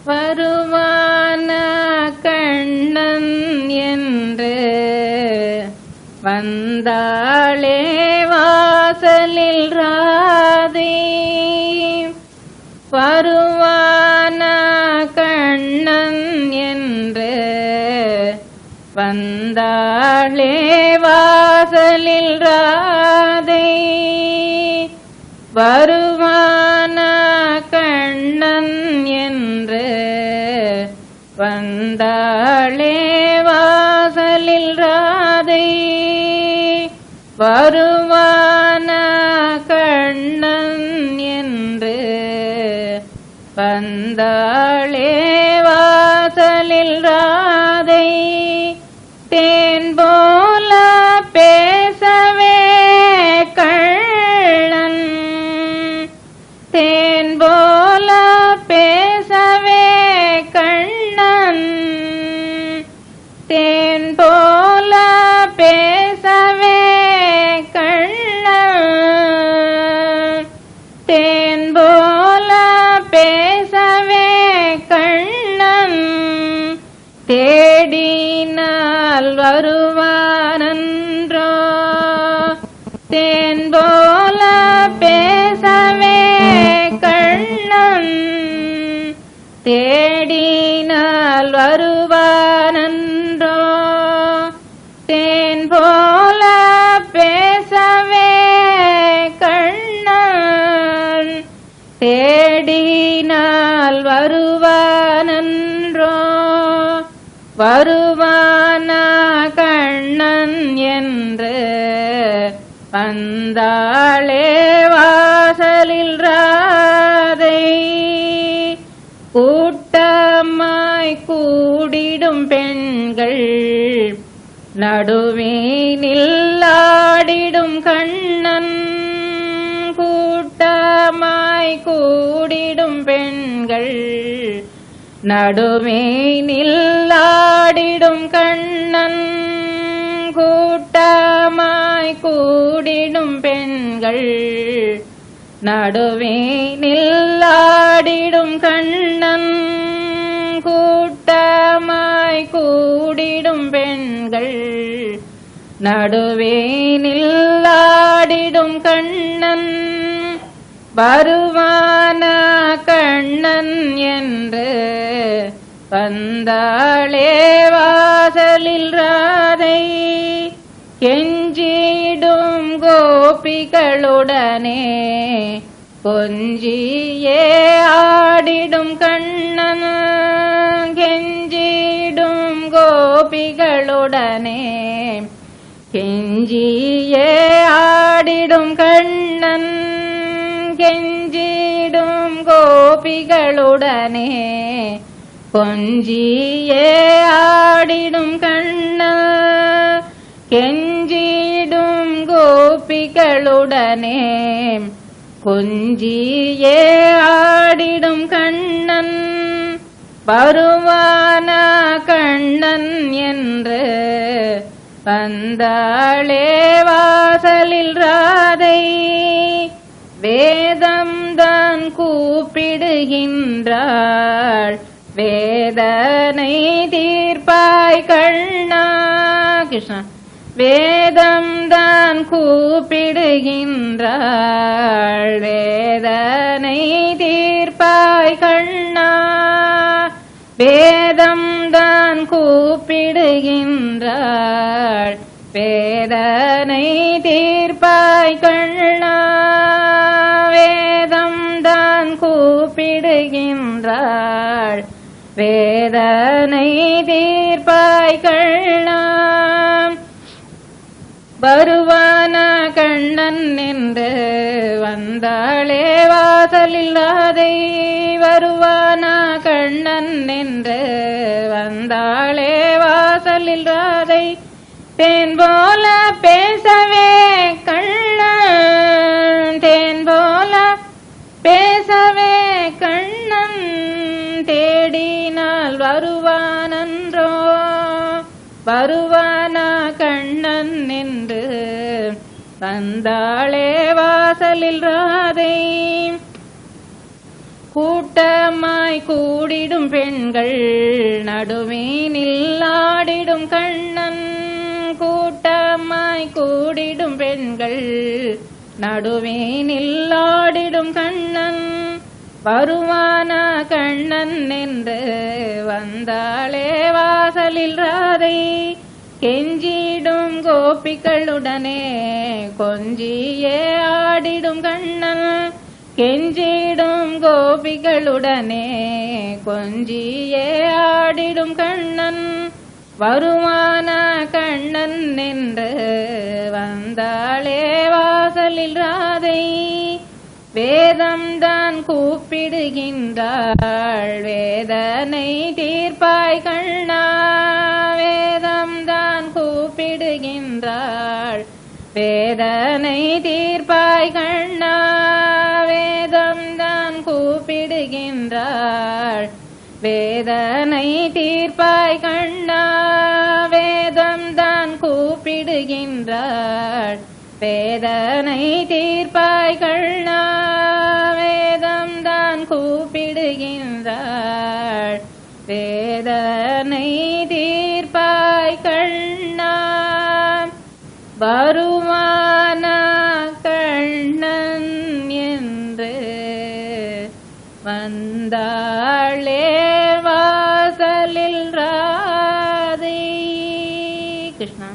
வருவான கண்ணன் என்று வந்தாளே வாசலில் ராதை. வருவான கண்ணன் என்று வந்தாளே வாசலில் ராதை. வருவான கண்ணன் என்று வந்தாளே வாசலில் ராதை. வருவான கண்ணன் என்று வந்தாளே வாசலில் ராதை. தேன் போல பேசவே கண்ணன், தேன் போல பேசவே கண்ணன், தேன் போல பேசவே கண்ணன், தேன் போல பேசவே கண்ணன். தேடினால் வருவானன்றோ, தேன் போல பேசவே கண்ணன். தேடினால் வருவானன்றோ, தேன் போல பேசவே கண்ணன். தேடினால் வருவானன்றோ. வருவான கண்ணன் என்று வந்தாளே வாசலில் ராதை. கூட்டமாய் கூடிடும் பெண்கள் நடுவேனில் ஆடிடும் கண்ணன். கூட்டமாய் கூடிடும் பெண்கள் நடுவேனில் ஆடிடும் கண்ணன். கூட்டமாய் கூடிடும் பெண்கள் நடுவேனில் ஆடிடும் கண்ணன். கூட்டமாய் கூடிடும் பெண்கள் நடுவேனில் ஆடிடும் கண்ணன். வருவான கண்ணன் என்று வந்தாளே வாசலில் ராதை. கெஞ்சிடும் கோபிகளுடனே கொஞ்சியே ஆடிடும் கண்ணன். கெஞ்சிடும் கோபிகளுடனே கெஞ்சியே ஆடிடும் கண்ணன். கெஞ்சிடும் கோபிகளுடனே கொஞ்சியே ஆடிடும் கண்ணன். கெஞ்சிடும் கோபிகளுடனே கொஞ்சியே ஆடிடும் கண்ணன். வருவான கண்ணன் என்று வந்தாளே வாசலில் ராதை. வேதம் தான் கூப்பிடுகின்றாள், வேதனை தீர்ப்பாய் கண்ணா. கிருஷ்ணா. வேதம் தான் கூப்பிடுகின்றாள், வேதனை தீர்ப்பாய் கண்ணா. வேதம் தான் கூப்பிடுகின்றாள், வேதனை தீர்ப்பாய் கண்ணா. வேதம் தான் கூப்பிடுகின்றாள், வேதனை தீர்ப்பாய் கண்ணா. வருவான கண்ணன் என்று வந்தாளே வாசலில் ராதை. வருவான கண்ணன் என்று வந்தாளே வாசலில் ராதை. தேன் போல பேசவே கண்ணன், தேன் போல பேசவே கண்ணன். தேடினால் வருவானன்றோ, வருவான கண்ணன் என்று வந்தாளே வாசலில் ராதை. கூட்டமாய் கூடிடும் பெண்கள் நடுவே நில்லாடிடும் கண்ணன். கூட்டமாய் கூடிடும் பெண்கள் நடுவே நில்லாடிடும் கண்ணன். வருவானா கண்ணன் என்று வந்தாளே வாசலில் ராதை. கெஞ்சிடும் கோபிகளுடனே கொஞ்சியே ஆடிடும் கண்ணன். கெஞ்சிடும் கோபிகளுடனே கொஞ்சியே ஆடிடும் கண்ணன். வருவானா கண்ணன் என்று வந்தாளே வாசலில் ராதை. வேதம் தான் கூப்பிடுகின்றாள் வேதனை தீர்ப்பாய் கண்ணா. வேதம் தான் கூப்பிடுகின்றாள் வேதனை தீர்ப்பாய் கண்ணா. வேதம் தான் கூப்பிடுகின்றாள் வேதனை தீர்ப்பாய் கண்ணா. வேதம் தான் கூப்பிடுகின்றாள் வேதனை தீர்ப்பாய் கண்ணா. வேதம் தான் கூப்பிடுகின்றாள் வேதனை தீர்ப்பாய் கண்ணா. வருவானா கண்ணன் என்று வந்தாளே வாசலில் ராதை. கிருஷ்ணா.